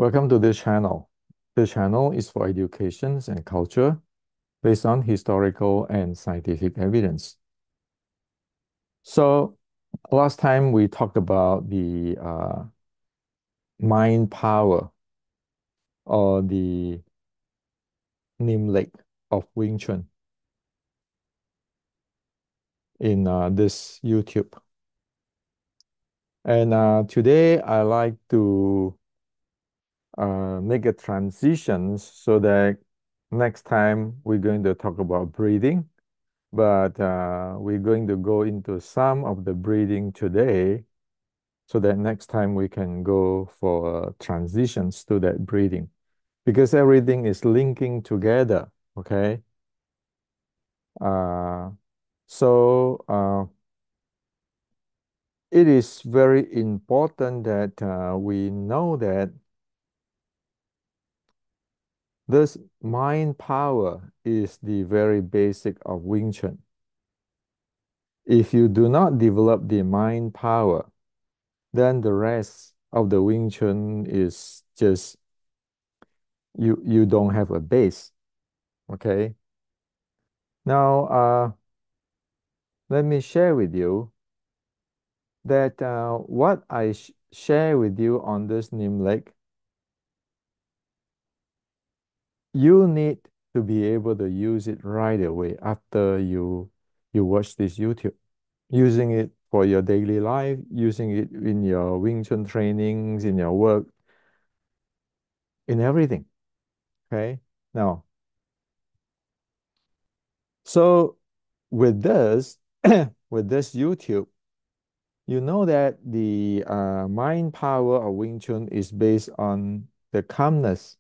Welcome to this channel. The channel is for education and culture based on historical and scientific evidence. So last time we talked about the mind power or the Nim Lik of Wing Chun in this YouTube. And today I like to make a transition so that next time we're going to talk about breathing. But we're going to go into some of the breathing today so that next time we can go for transitions to that breathing because everything is linking together, okay? Uh, so it is very important that we know that this mind power is the very basic of Wing Chun. If you do not develop the mind power, then the rest of the Wing Chun is just you don't have a base. Okay. Now let me share with you that what I share with you on this Nim Lik, you need to be able to use it right away after you watch this YouTube. Using it for your daily life, using it in your Wing Chun trainings, in your work, in everything. Okay. Now, so with this, with this YouTube, you know that the mind power of Wing Chun is based on the calmness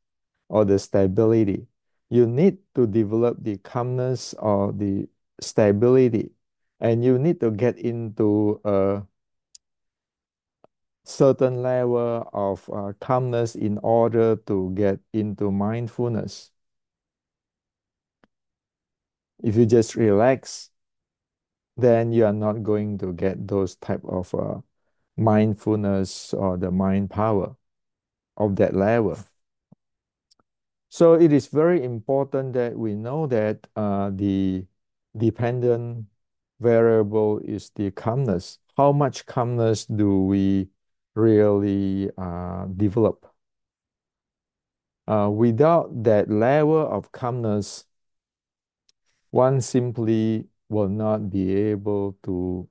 or the stability. You need to develop the calmness or the stability, and you need to get into a certain level of calmness in order to get into mindfulness. If you just relax, then you are not going to get those type of mindfulness or the mind power of that level. So it is very important that we know that the dependent variable is the calmness. How much calmness do we really develop? Without that level of calmness, one simply will not be able to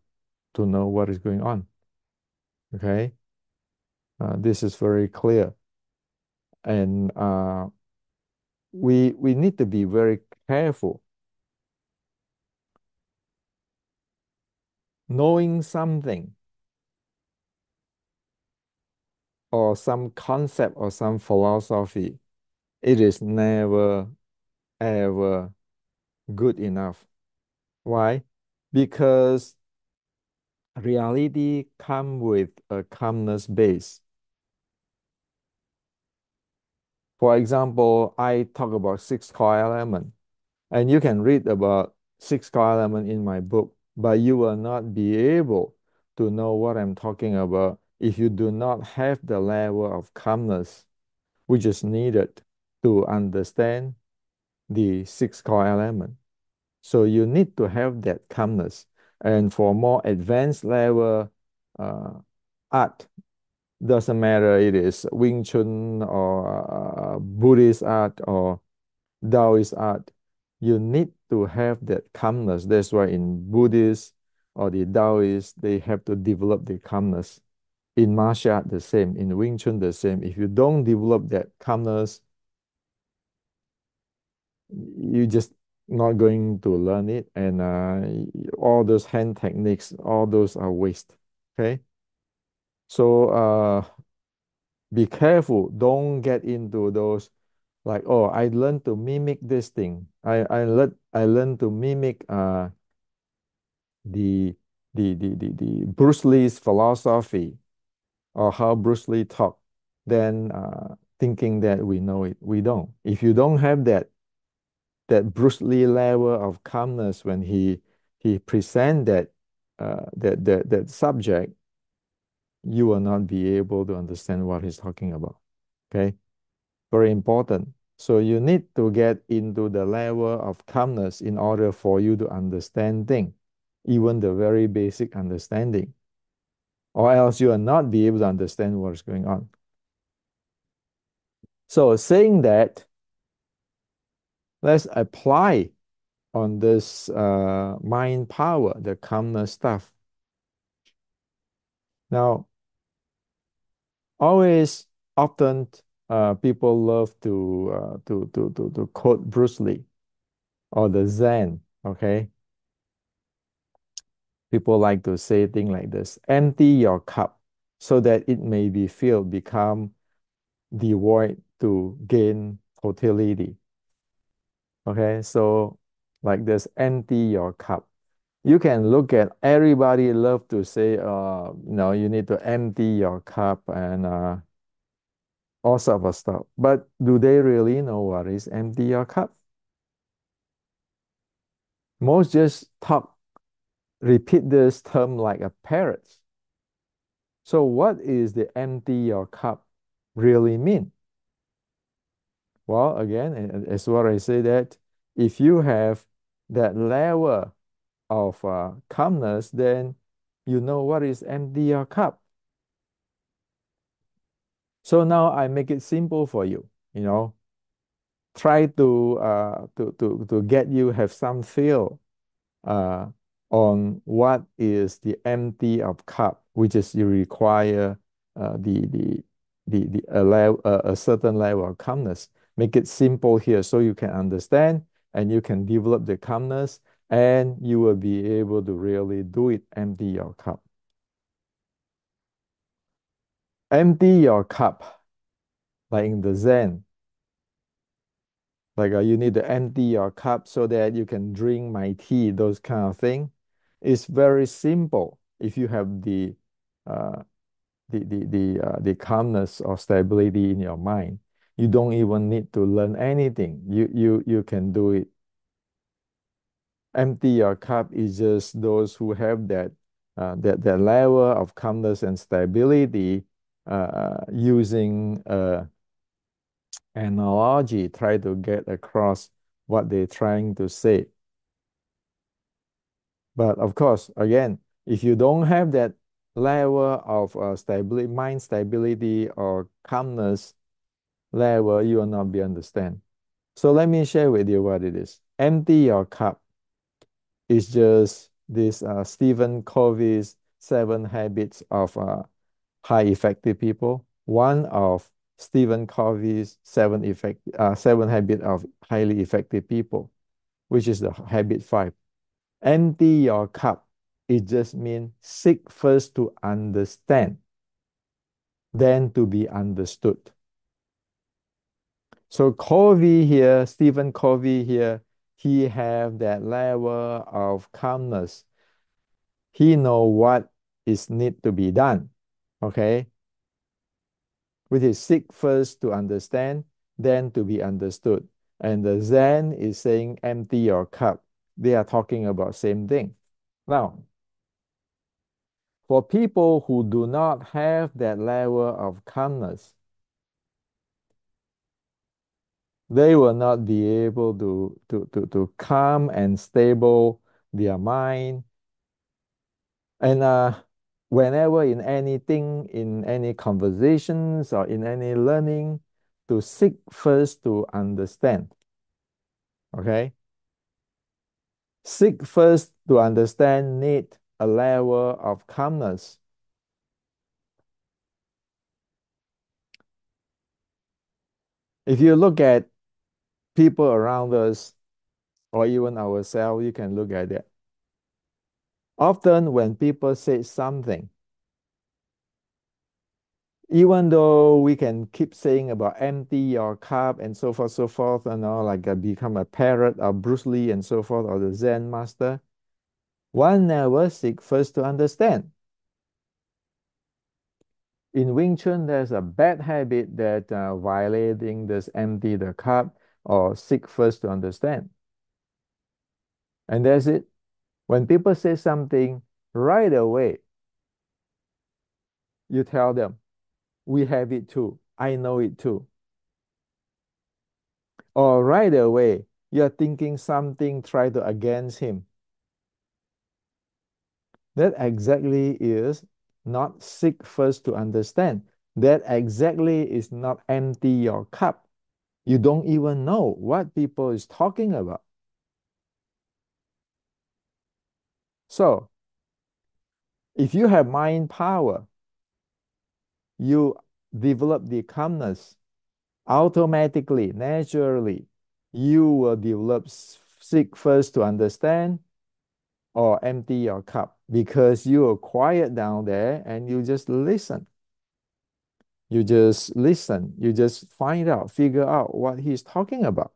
know what is going on. Okay, this is very clear, and we need to be very careful. Knowing something or some concept or some philosophy, it is never ever good enough. Why? Because reality come with a calmness base. For example, I talk about six core element, and you can read about six core element in my book, but you will not be able to know what I'm talking about if you do not have the level of calmness which is needed to understand the six core element. So you need to have that calmness. And for more advanced level uh, art, doesn't matter it is Wing Chun or Buddhist art or Taoist art, you need to have that calmness. That's why in Buddhist or the Taoist, they have to develop the calmness. In martial art, the same. In Wing Chun, the same. If you don't develop that calmness, you just not going to learn it, and all those hand techniques, all those are waste. Okay, so be careful. Don't get into those like, oh, I learned to mimic this thing. I learned to mimic the the Bruce Lee's philosophy or how Bruce Lee talked. Then thinking that we know it, we don't. If you don't have that Bruce Lee level of calmness when he present that subject, you will not be able to understand what he's talking about. Okay, very important. So you need to get into the level of calmness in order for you to understand things, even the very basic understanding, or else you will not be able to understand what's going on. So saying that, let's apply on this mind power, the calmness stuff. Now, always, often, people love to quote Bruce Lee or the Zen. Okay, people like to say things like this: empty your cup so that it may be filled, become devoid to gain totality. Okay, so like this, empty your cup. You can look at everybody love to say, you need to empty your cup and all sorts of stuff. But do they really know what is empty your cup? Most just repeat this term like a parrot. So what is the empty your cup really mean? Well, again, as what I say that if you have that level of calmness, then you know what is empty your cup. So now I make it simple for you. Try to get you have some feel uh, on what is the empty of cup, which is you require a certain level of calmness. Make it simple here so you can understand and you can develop the calmness and you will be able to really do it. Empty your cup. Empty your cup, like in the Zen. Like you need to empty your cup so that you can drink my tea, those kind of thing. It's very simple if you have uh, the calmness or stability in your mind. You don't even need to learn anything. You can do it. Empty your cup is just those who have that level of calmness and stability using analogy, try to get across what they're trying to say. But of course, again, if you don't have that level of stability, mind stability or calmness level, you will not be understand. So let me share with you what it is. Empty your cup is just this Stephen Covey's 7 habits of high effective people. One of Stephen Covey's 7 habit of highly effective people, which is the habit 5. Empty your cup. It just means seek first to understand, then to be understood. So Covey here, Stephen Covey here, he have that level of calmness. He know what is need to be done. Okay, which is seek first to understand, then to be understood. And the Zen is saying empty your cup. They are talking about same thing. Now, for people who do not have that level of calmness, they will not be able to calm and stable their mind. And whenever in anything, in any conversations or in any learning, to seek first to understand. Okay? Seek first to understand need a level of calmness. If you look at people around us or even ourselves, you can look at it. Often when people say something, even though we can keep saying about empty your cup and so forth, like become a parrot or Bruce Lee and so forth, or the Zen master, one never seek first to understand. In Wing Chun, there's a bad habit that violating this empty the cup or seek first to understand. And that's it. When people say something, right away, you tell them, we have it too. I know it too. Or right away, you're thinking something try to against him. That exactly is not seek first to understand. That exactly is not empty your cup. You don't even know what people is talking about. So if you have mind power, you develop the calmness automatically, naturally. You will develop seek first to understand or empty your cup because you are quiet down there and you just listen. You just listen. You just find out, figure out what he's talking about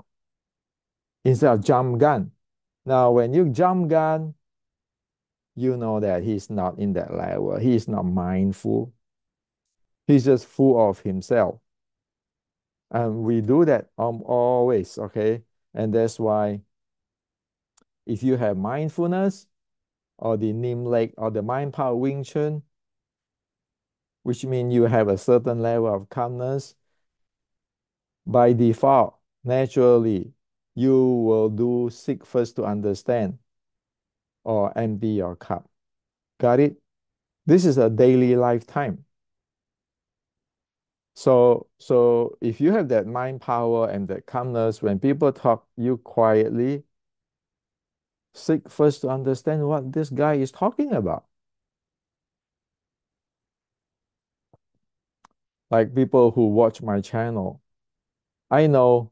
instead of jump gun. Now, when you jump gun, you know that he's not in that level. He's not mindful. He's just full of himself. And we do that always, okay? And that's why if you have mindfulness or the Nim Lik or the mind power Wing Chun, which means you have a certain level of calmness, by default, naturally, you will do seek first to understand or empty your cup. Got it? This is a daily lifetime. So if you have that mind power and that calmness, when people talk, you quietly seek first to understand what this guy is talking about. Like people who watch my channel, I know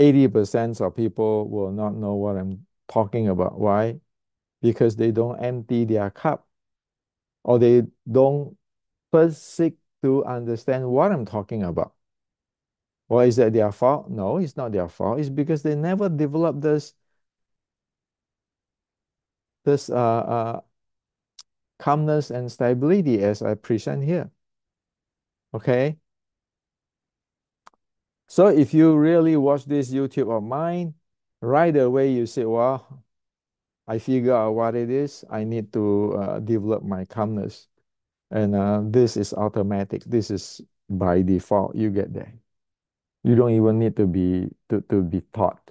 80% of people will not know what I'm talking about. Why? Because they don't empty their cup or they don't first seek to understand what I'm talking about. Well, is that their fault? No, it's not their fault. It's because they never developed this calmness and stability as I present here. Okay. So if you really watch this YouTube of mine, right away you say, well, I figure out what it is. I need to develop my calmness. And this is automatic. This is by default. You get there. You don't even need to be taught.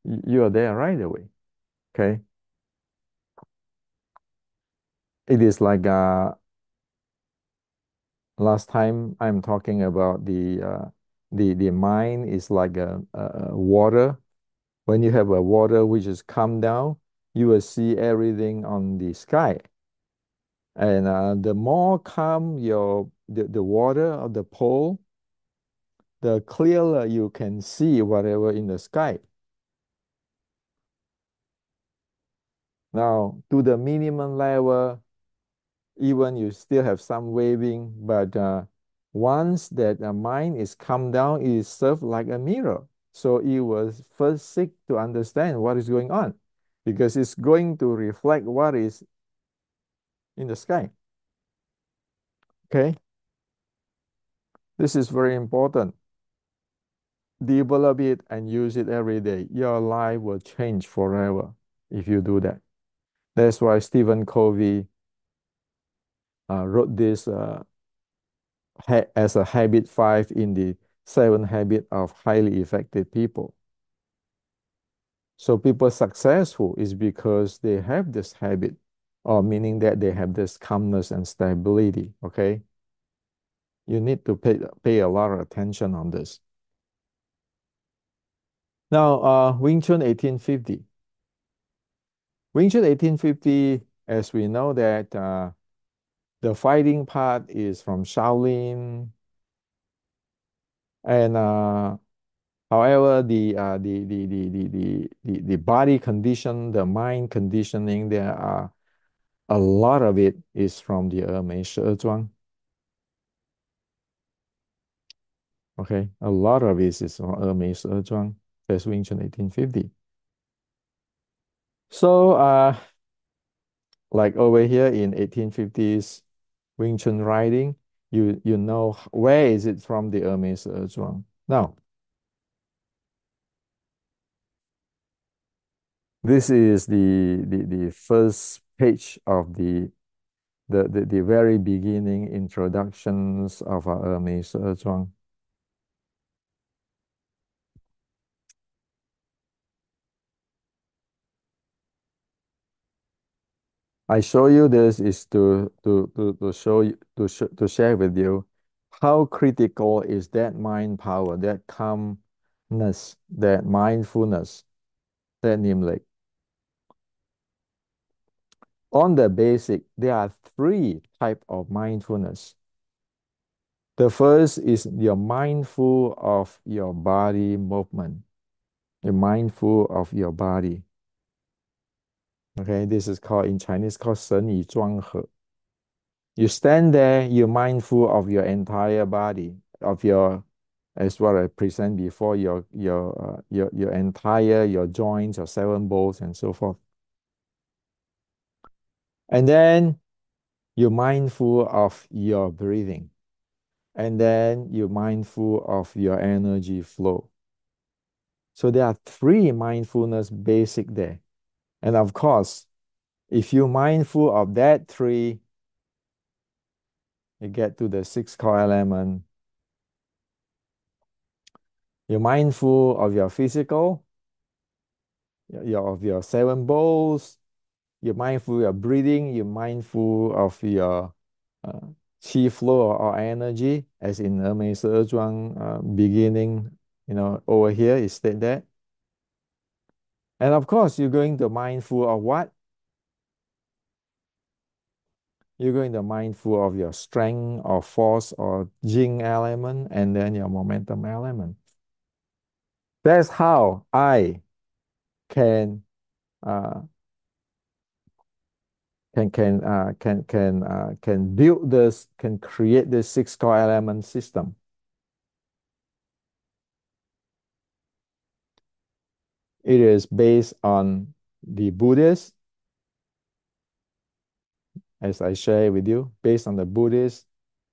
You are there right away. Okay. It is like last time I'm talking about the mind is like a water. When you have a water which is calm down, you will see everything on the sky. And the more calm the water or the pole, the clearer you can see whatever in the sky. Now, to the minimum level, even you still have some waving, but once that mind is calm down, it is served like a mirror. So it will first seek to understand what is going on because it's going to reflect what is in the sky. Okay, this is very important. Develop it and use it every day. Your life will change forever if you do that. That's why Stephen Covey wrote this as a habit 5 in the 7 habit of highly effective people. So people successful is because they have this habit, or meaning that they have this calmness and stability. Okay, you need to pay a lot of attention on this. Now, Wing Chun 1850. Wing Chun 1850, as we know that the fighting part is from Shaolin, and however, the body condition, the mind conditioning, there are a lot of it is from the 峨眉十二庄. Okay, a lot of it is from 峨眉十二庄. That's Wing Chun 1850. So, like over here in 1850s Wing Chun writing, you know where is it from the 峨眉十二庄. Now, this is the first page of the the very beginning introductions of our 美食庄. I show you this is to show you to share with you how critical is that mind power, that calmness, that mindfulness, that Nim Lik. On the basic, there are three type of mindfulness. The first is you're mindful of your body movement. You're mindful of your body. Okay, this is called in Chinese called 神以庄和. You stand there, you're mindful of your entire body, of your, as what I present before, your entire, your joints, your seven bones, and so forth. And then you're mindful of your breathing. And then you're mindful of your energy flow. So there are three mindfulness basic there. And of course, if you're mindful of that three, you get to the sixth core element. You're mindful of your physical, of your seven bowls. You're mindful of your breathing. You're mindful of your uh, chi flow or energy, as in 峨眉十二庄 beginning, over here is state that. And of course, you're going to mindful of what? You're going to mindful of your strength or force or jing element, and then your momentum element. That's how I can uh, can build this, can create this six core element system. It is based on the Buddhist, as I share with you, based on the Buddhist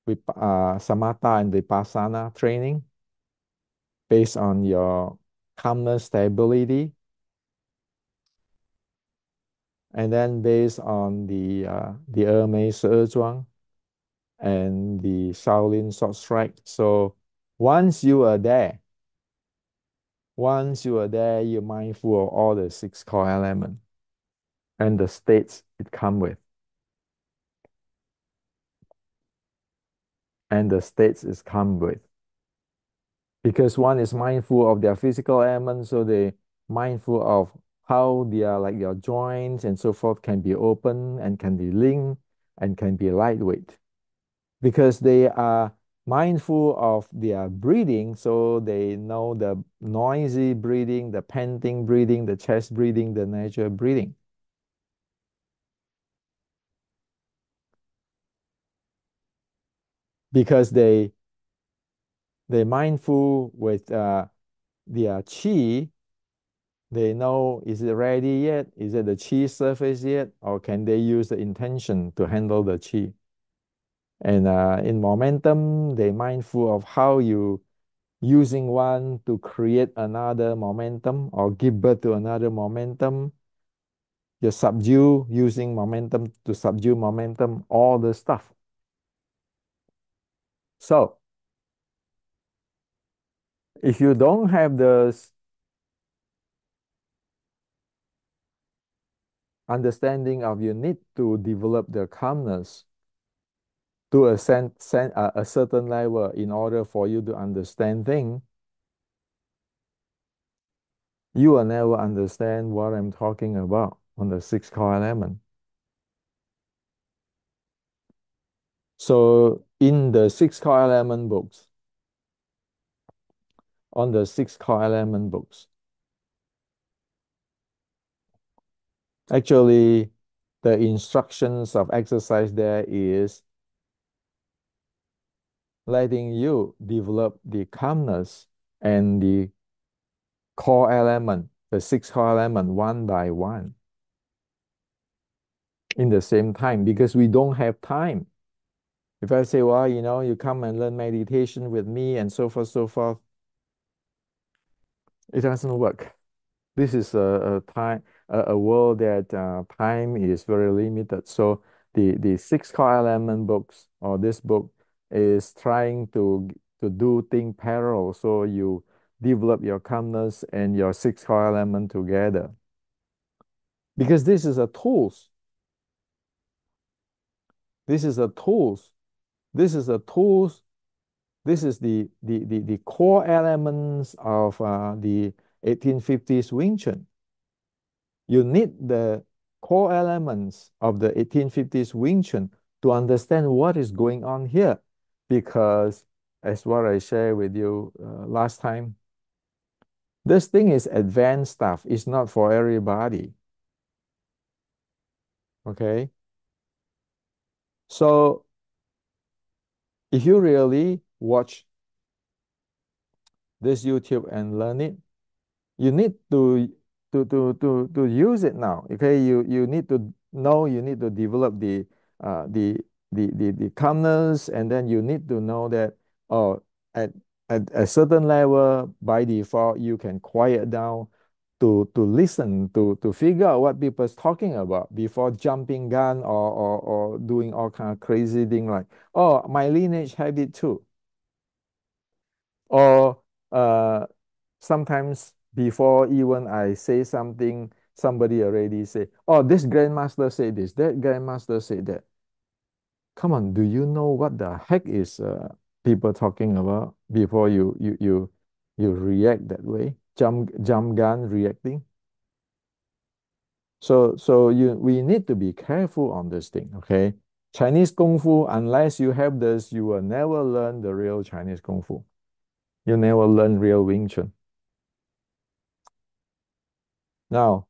with samatha and vipassana training, based on your calmness, stability, and then based on the 峨眉十二庄 and the Shaolin Sword Strike. So once you are there, you're mindful of all the six core elements and the states it come with. And the states it come with. Because one is mindful of their physical elements, so they mindful of how they are like your joints and so forth can be open and can be linked and can be lightweight. Because they are mindful of their breathing, so they know the noisy breathing, the panting breathing, the chest breathing, the natural breathing. Because they mindful with their chi, they know, is it ready yet? Is it the chi surface yet? Or can they use the intention to handle the chi? And in momentum, they mindful of how you using one to create another momentum or give birth to another momentum. You subdue using momentum to subdue momentum, all the stuff. So if you don't have this understanding of you need to develop the calmness to a certain level in order for you to understand things, you will never understand what I'm talking about on the six core element. So in the six core element books, on the six core element books, actually the instructions of exercise there is letting you develop the calmness and the core element, the six core element one by one in the same time, because we don't have time. If I say, well, you come and learn meditation with me and so forth, it doesn't work. This is a time, a world that time is very limited. So the six core element books or this book is trying to do things parallel. So you develop your calmness and your six core element together. Because this is a tools. This is a tools. This is a tools. This is the core elements of the 1850s Wing Chun. You need the core elements of the 1850s Wing Chun to understand what is going on here. Because, as what I shared with you last time, this thing is advanced stuff. It's not for everybody. Okay? So, if you really watch this YouTube and learn it, you need to use it now. Okay, you need to know, you need to develop uh the the calmness, and then you need to know that, oh, at at a certain level by default you can quiet down to listen to figure out what people's talking about before jumping gun or doing all kind of crazy thing like, oh, my lineage have it too, or sometimes before even I say something, somebody already say, oh, this grandmaster said this, that grandmaster said that. Come on, do you know what the heck is people talking about before you react that way? Jump gun reacting. So we need to be careful on this thing, okay? Chinese Kung Fu, unless you have this, you will never learn the real Chinese Kung Fu. You never learn real Wing Chun. Now,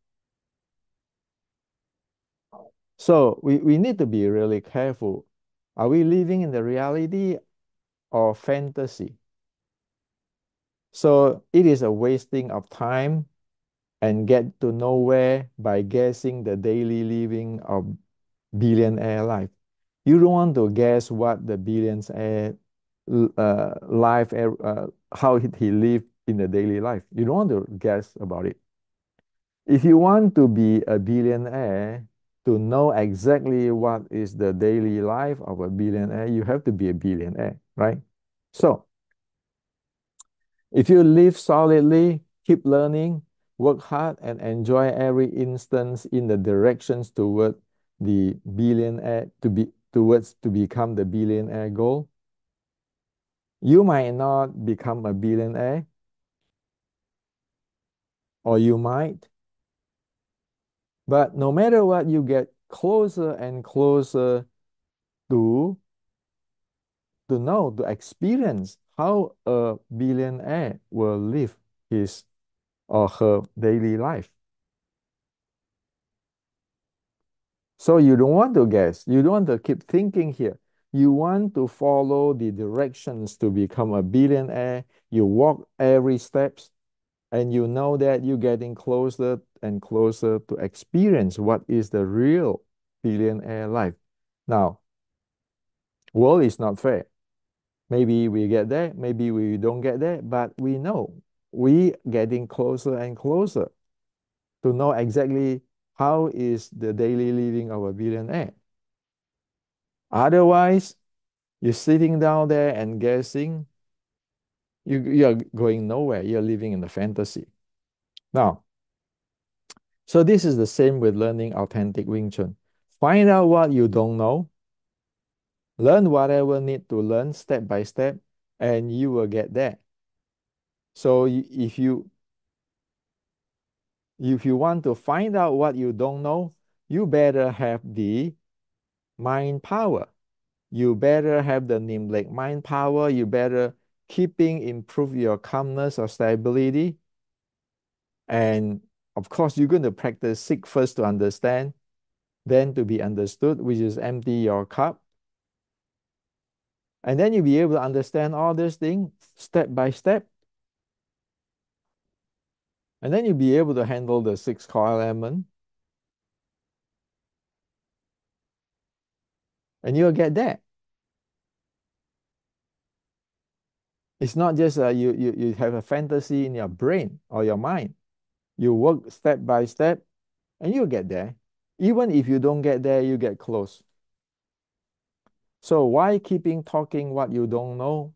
so we need to be really careful. Are we living in the reality or fantasy? So it is a wasting of time and get to nowhere by guessing the daily living of billionaire life. You don't want to guess what the billionaire life, how he live in the daily life. You don't want to guess about it. If you want to be a billionaire, to know exactly what is the daily life of a billionaire, you have to be a billionaire, right? So if you live solidly, keep learning, work hard, and enjoy every instance in the directions toward the billionaire to become the billionaire goal, you might not become a billionaire, or you might, but no matter what, you get closer and closer to know, to experience how a billionaire will live his or her daily life. So you don't want to guess. You don't want to keep thinking here. You want to follow the directions to become a billionaire. You walk every steps, and you know that you're getting closer and closer to experience what is the real billionaire life. Now, world is not fair. Maybe we get there, maybe we don't get there, but we know we getting closer and closer to know exactly how is the daily living of a billionaire. Otherwise, you're sitting down there and guessing, you're going nowhere. You're living in the fantasy. Now, so this is the same with learning authentic Wing Chun. Find out what you don't know, learn whatever need to learn step by step, and you will get there. So if you want to find out what you don't know, you better have the mind power. You better have the Nim Lik mind power. You better improve your calmness or stability. And of course, you're going to practice seek first to understand, then to be understood, which is empty your cup. And then you'll be able to understand all these things step by step. And then you'll be able to handle the six core element. And you'll get that. It's not just you have a fantasy in your brain or your mind. You work step by step and you'll get there. Even if you don't get there, you get close. So why keeping talking what you don't know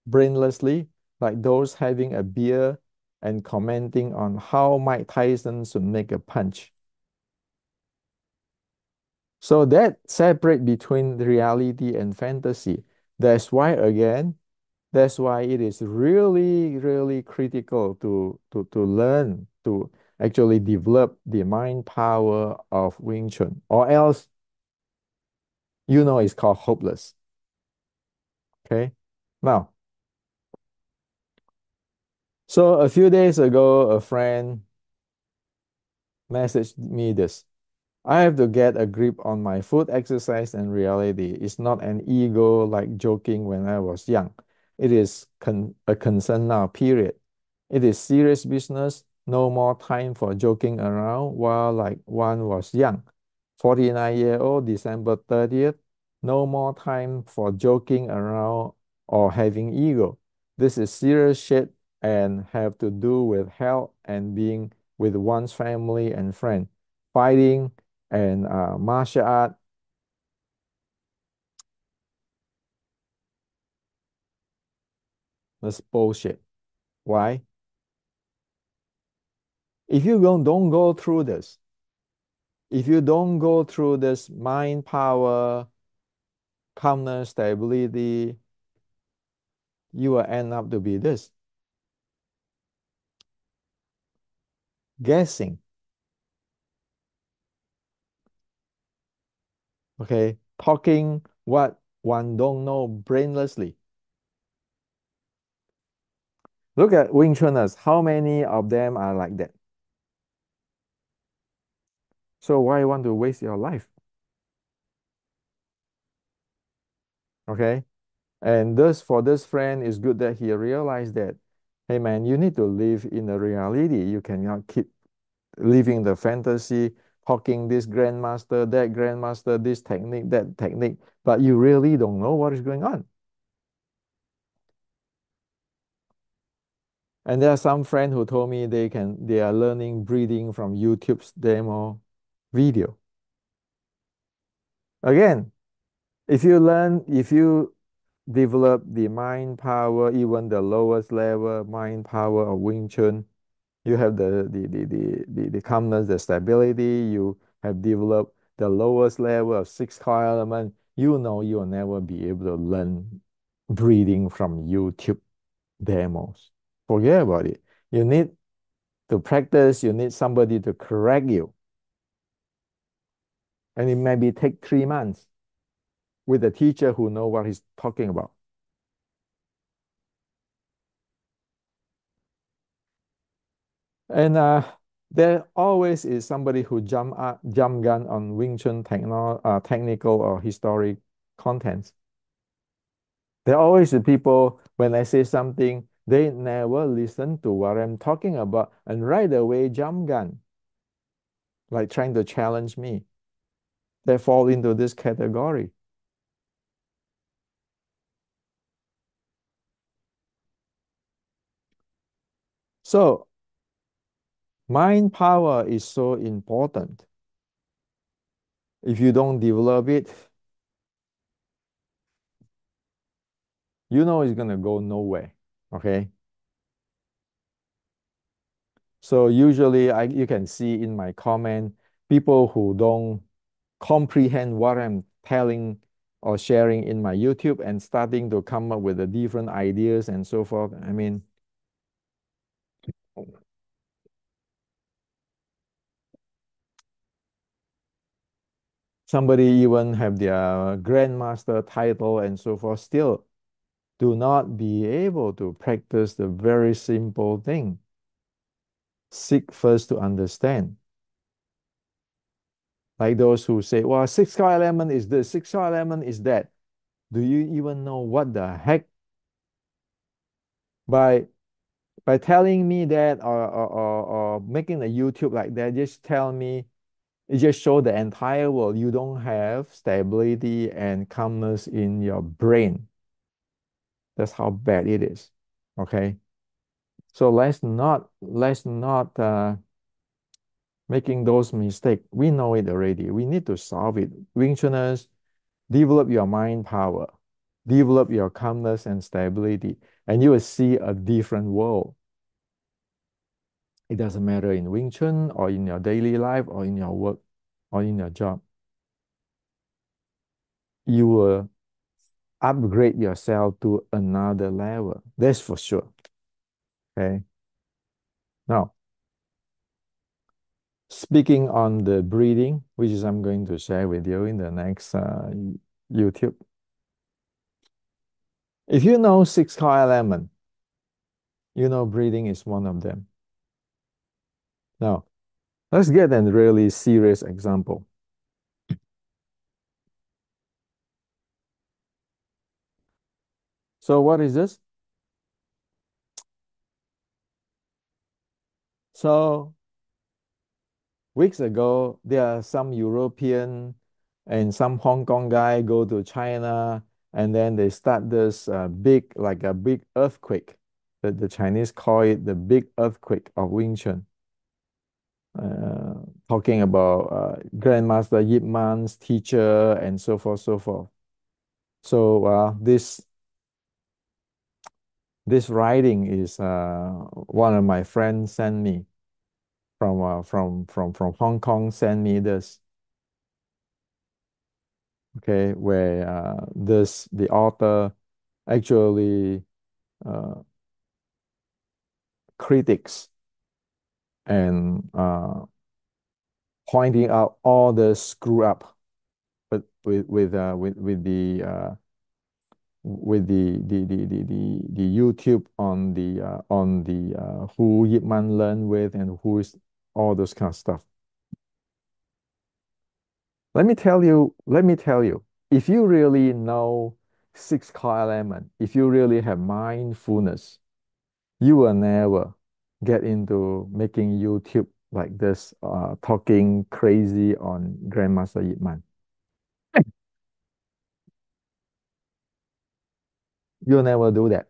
brainlessly, like those having a beer and commenting on how Mike Tyson should make a punch? So that separate between reality and fantasy. That's why again, that's why it is really, really critical to learn to actually develop the mind power of Wing Chun, or else it's called hopeless. Okay. Now, so a few days ago, a friend messaged me this. I have to get a grip on my food exercise and reality. It's not an ego like joking when I was young. It is a concern now, period. It is serious business. No more time for joking around while like one was young. 49-year-old, December 30th. No more time for joking around or having ego. This is serious shit and have to do with health and being with one's family and friend. Fighting and martial art. That's bullshit. Why? If you don't go through this, if you don't go through this mind power, calmness, stability, you will end up to be this guessing. Okay, talking what one don't know brainlessly. Look at Wing Chuners. How many of them are like that? So why you want to waste your life? Okay. And thus, for this friend, it's good that he realized that, hey man, you need to live in the reality. You cannot keep living the fantasy, talking this grandmaster, that grandmaster, this technique, that technique, but you really don't know what is going on. And there are some friends who told me they are learning breathing from YouTube's demo video. Again, if you develop the mind power, even the lowest level mind power of Wing Chun, you have the calmness, the stability, you have developed the lowest level of six core element, you'll never be able to learn breathing from YouTube demos. Forget about it. You need to practice, you need somebody to correct you. And it maybe take 3 months with a teacher who know what he's talking about. And there always is somebody who jump gun on Wing Chun technical or historic contents. There always is people when I say something, they never listen to what I'm talking about and right away jump gun, like trying to challenge me. They fall into this category. So mind power is so important. If you don't develop it, it's gonna go nowhere. Okay. So usually you can see in my comment, people who don't comprehend what I'm telling or sharing in my YouTube and starting to come up with the different ideas and so forth. I mean, somebody even have their grandmaster title and so forth, still do not be able to practice the very simple thing. Seek first to understand. Like those who say, well, six core element is this, six core element is that. Do you even know what the heck by telling me that or making a YouTube like that, just tell me, it just show the entire world you don't have stability and calmness in your brain. That's how bad it is. Okay. So let's not making those mistakes. We know it already. We need to solve it. Wing Chuners, develop your mind power, develop your calmness and stability, and you will see a different world. It doesn't matter in Wing Chun or in your daily life or in your work or in your job. You will upgrade yourself to another level. That's for sure. Okay. Now, speaking on the breathing, which is I'm going to share with you in the next YouTube. If you know six core element, you know breathing is one of them. Now, let's get a really serious example. So what is this? So weeks ago, there are some European and some Hong Kong guy go to China, and then they start this like a big earthquake. The Chinese call it the big earthquake of Wing Chun. Uh, Talking about Grandmaster Yip Man's teacher and so forth, so forth. So this writing is one of my friends sent me from Hong Kong. Sent me this, okay, where the author actually uh, critics and pointing out all the screw up with the YouTube on the who Yip Man learned with and who is all those kind of stuff. Let me tell you, if you really know six core element, if you really have mindfulness, you will never get into making YouTube like this, talking crazy on Grandmaster Yip Man. You'll never do that.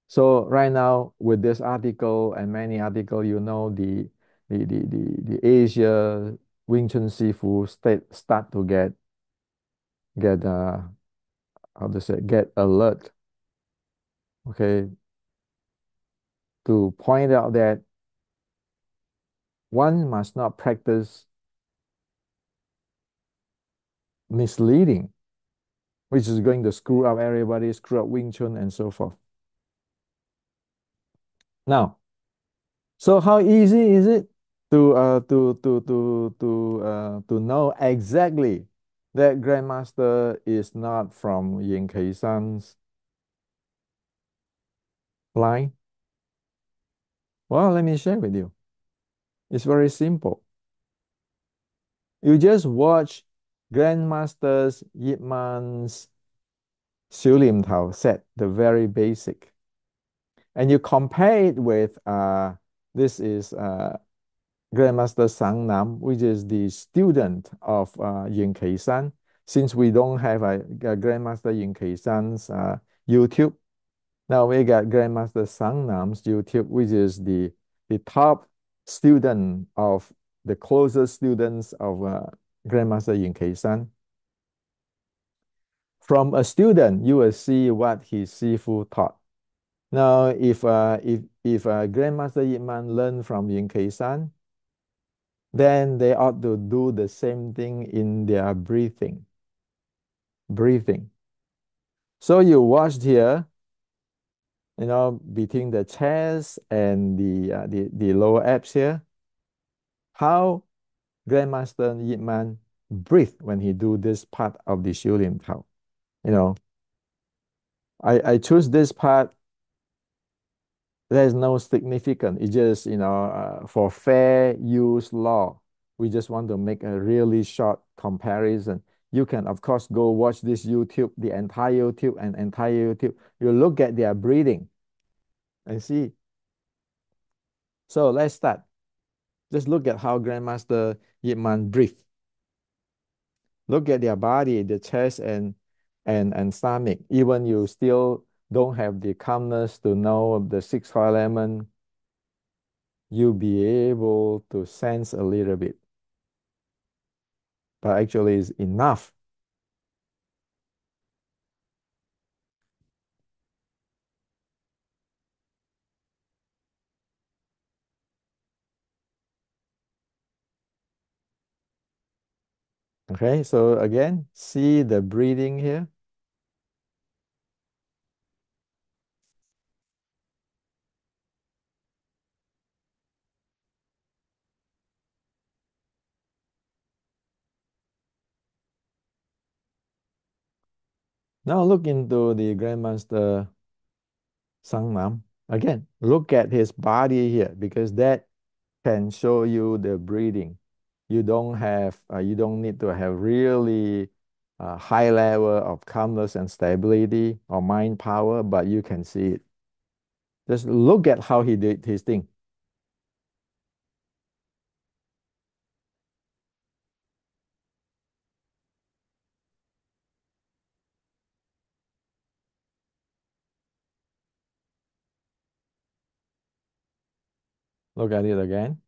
So right now, with this article and many article, you know the Asia Wing Chun Sifu start to get how to say get alert. Okay, to point out that one must not practice misleading, which is going to screw up everybody, screw up Wing Chun and so forth. Now, so how easy is it to know exactly that Grandmaster is not from Yin Kei San's line? Well, let me share with you. It's very simple. You just watch Grandmaster's Yip Man's Xiu Lim Tao set, the very basic, and you compare it with this is Grandmaster Sang Nam, which is the student of Yin Kei San. Since we don't have a Grandmaster Yin Kei San's YouTube, now we got Grandmaster Sang Nam's YouTube, which is the top student of the closest students of Grandmaster Yin Kei San. From a student, you will see what his Sifu taught. Now, if Grandmaster Yip Man learned from Yin Kei San, then they ought to do the same thing in their breathing. Breathing. So you watched here, you know, between the chest and the lower abs here, how Grandmaster Yip Man breathe when he do this part of the Xiu Lim Tao. You know, I choose this part. There's no significance. It's just, you know, for fair use law, we just want to make a really short comparison. You can, of course, go watch this YouTube, the entire YouTube and entire YouTube. You look at their breathing and see. So let's start. Just look at how Grandmaster Yip Man breathe. Look at their body, the chest and stomach. Even you still don't have the calmness to know the six core element, you'll be able to sense a little bit. But actually, it's enough Okay, so again, see the breathing here. Now look into the Grandmaster Sangnam. Again, look at his body here because that can show you the breathing. You don't need to have really high level of calmness and stability or mind power, but you can see it. Just look at how he did his thing. Look at it again.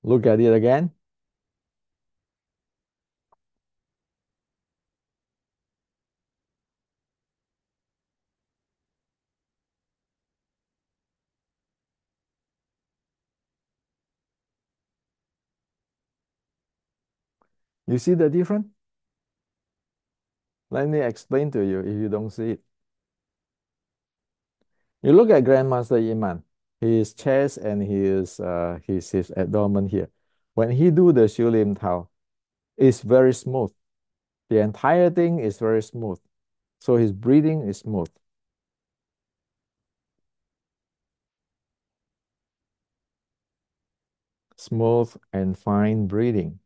Look at it again. You see the difference? Let me explain to you if you don't see it. You look at Grandmaster Iman, his chest and his abdomen here. When he do the Shu Lim Tao, it's very smooth. The entire thing is very smooth. So his breathing is smooth. Smooth and fine breathing.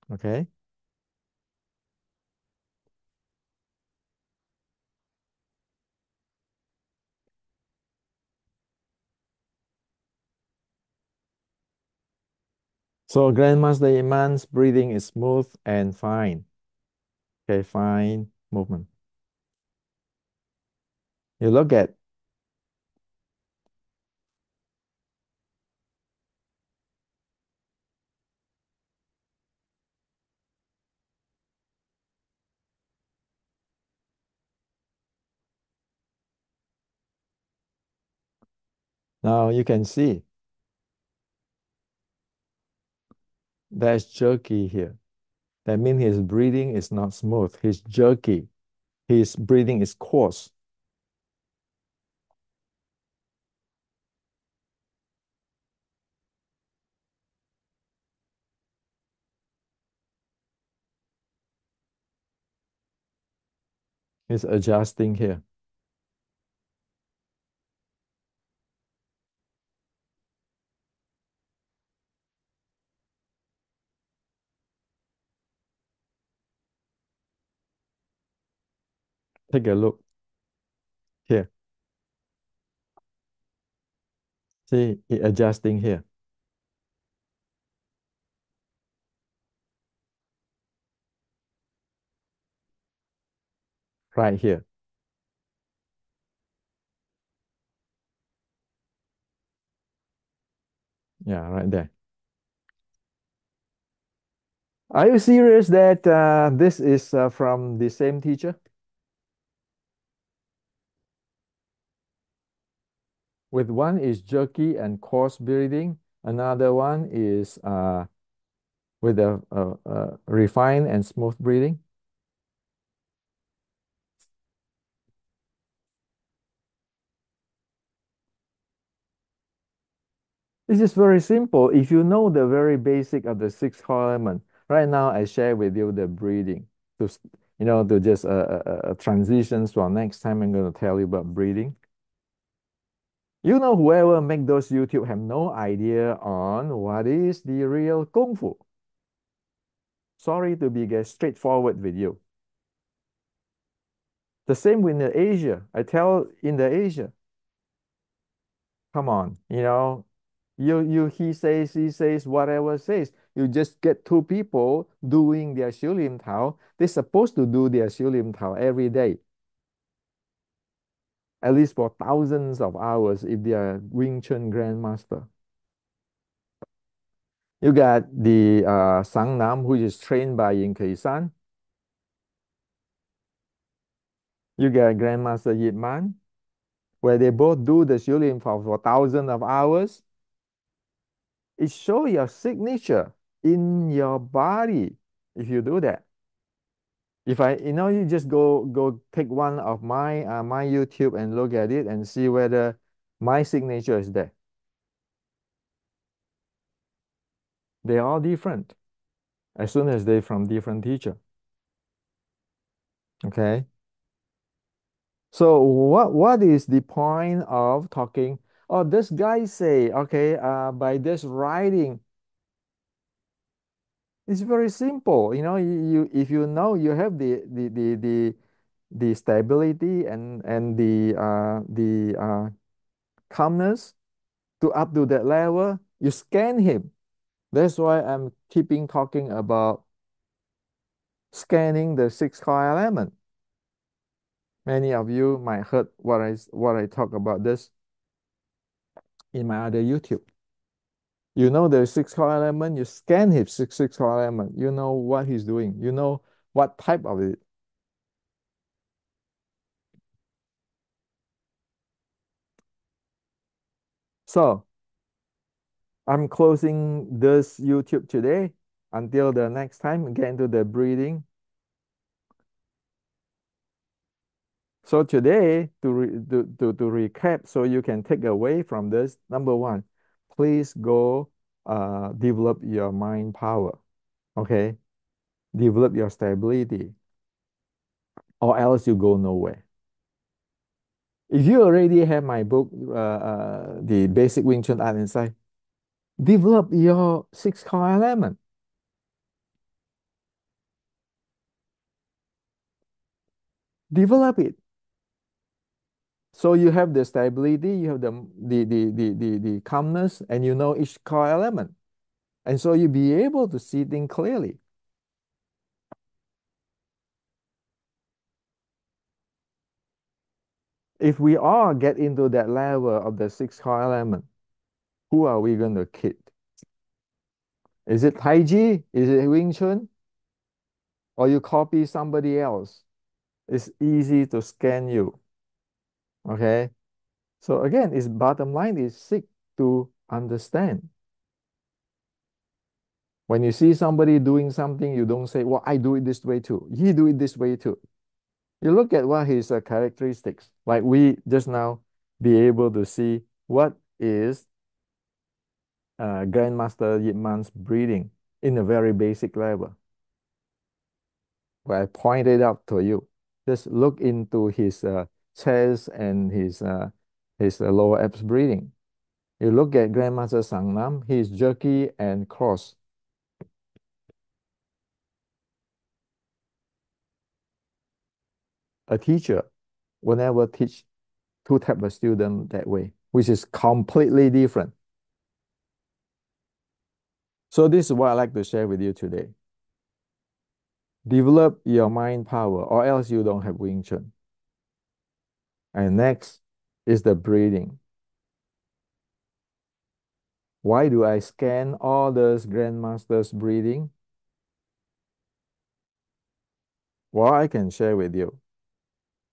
Okay. So Grandmaster Iman's breathing is smooth and fine. Okay, fine movement. You look at now you can see there's jerky here. That means his breathing is not smooth. He's jerky. His breathing is coarse. He's adjusting here. Take a look here. See, he adjusting here, right here. Yeah, right there. Are you serious that this is from the same teacher? With one is jerky and coarse breathing, another one is with a refined and smooth breathing. This is very simple. If you know the very basic of the six core element, right now I share with you the breathing to just transitions from next time I'm going to tell you about breathing. You know, whoever make those YouTube have no idea on what is the real Kung Fu. Sorry to be straightforward with you. The same with the Asia. I tell in the Asia, come on, he says, whatever says. You just get two people doing their Shulim Tao. They're supposed to do their Shulim Tao every day. at least for thousands of hours if they are Wing Chun grandmaster. You got the Sang Nam, which is trained by Yin Kei San. You got Grandmaster Yip Man, where they both do the shooting for thousands of hours. It shows your signature in your body if you do that. If you just go take one of my YouTube and look at it and see whether my signature is there. They're all different as soon as they're from different teacher. Okay. So what is the point of talking? Oh, this guy say, okay, by this writing, it's very simple. You if you know you have the stability and the calmness to up to that level, you scan him. That's why I'm keeping talking about scanning the six core element. Many of you might heard what I talk about this in my other YouTube. You know the six core element, you scan his six core element, you know what he's doing, you know what type of it. So I'm closing this YouTube today until the next time, get into the breathing. So today, to recap, so you can take away from this, number one, please go develop your mind power, okay? Develop your stability, or else you go nowhere. If you already have my book, The Basic Wing Chun Art and Science, develop your six core element. Develop it. So you have the stability, you have the calmness, and you know each core element. And so you be able to see things clearly. If we all get into that level of the six core element, who are we going to kid? Is it Tai Chi? Is it Wing Chun? Or you copy somebody else? It's easy to scan you. Okay. So again, its bottom line is seek to understand. When you see somebody doing something, you don't say, well, I do it this way too. He do it this way too. You look at what his characteristics, like we just now be able to see what is Grandmaster Yip Man's breathing in a very basic level. Where I pointed out to you, just look into his chest and his lower abs breathing. You look at Grandmaster Sangnam, he's jerky and cross. A teacher will never teach two type of student that way, which is completely different. So this is what I like to share with you today. Develop your mind power, or else you don't have Wing Chun. And next is the breathing. Why do I scan all those grandmasters breathing? Well, I can share with you.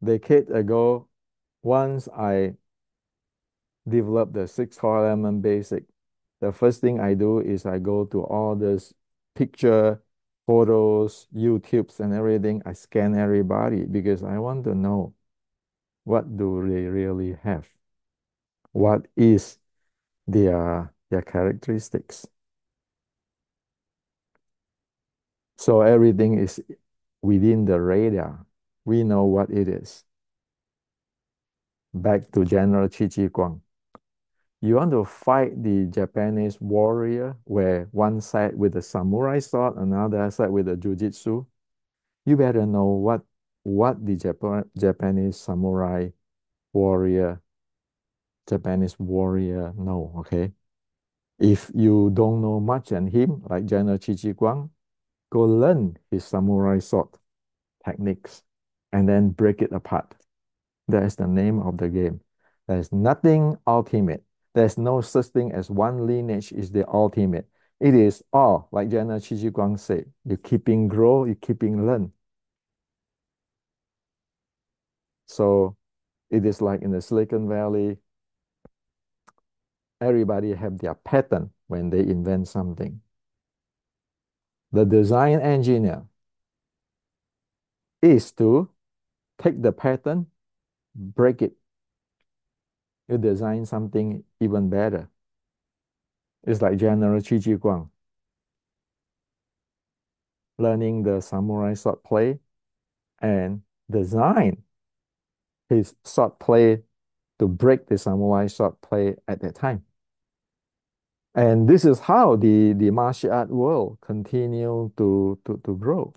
Decade ago, once I developed the six core element basic, the first thing I do is I go to all this picture, photos, YouTubes and everything. I scan everybody because I want to know what do they really have? What is their characteristics? So everything is within the radar. We know what it is. Back to General Chi Chi Guang. You want to fight the Japanese warrior where one side with a samurai sword, another side with a jujitsu. You better know what the Japanese samurai warrior, Japanese warrior know, okay? If you don't know much on him, like General Chi Chi Guang, go learn his samurai sword techniques and then break it apart. That is the name of the game. There's nothing ultimate. There's no such thing as one lineage is the ultimate. It is all, like General Chi Guang said, you keeping grow, you keeping learn. So it is like in the Silicon Valley, everybody have their pattern when they invent something. The design engineer is to take the pattern, break it, you design something even better. It's like General Chi Guang learning the samurai sword play and design his sword play to break the samurai sword play at that time. And this is how the martial art world continue to grow.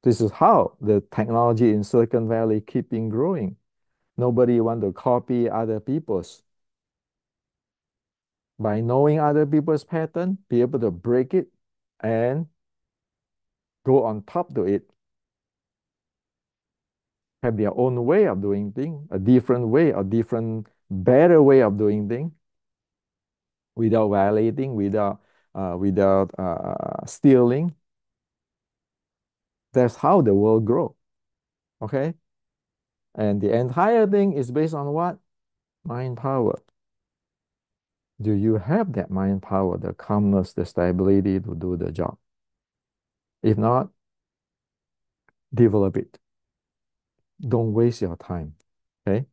This is how the technology in Silicon Valley keeping growing. Nobody want to copy other people's. By knowing other people's pattern, be able to break it and go on top to it, have their own way of doing things, a different way, a different, better way of doing things without violating, without stealing. That's how the world grow. Okay, and the entire thing is based on what? Mind power. Do you have that mind power, the calmness, the stability to do the job? If not, develop it. Don't waste your time. Okay.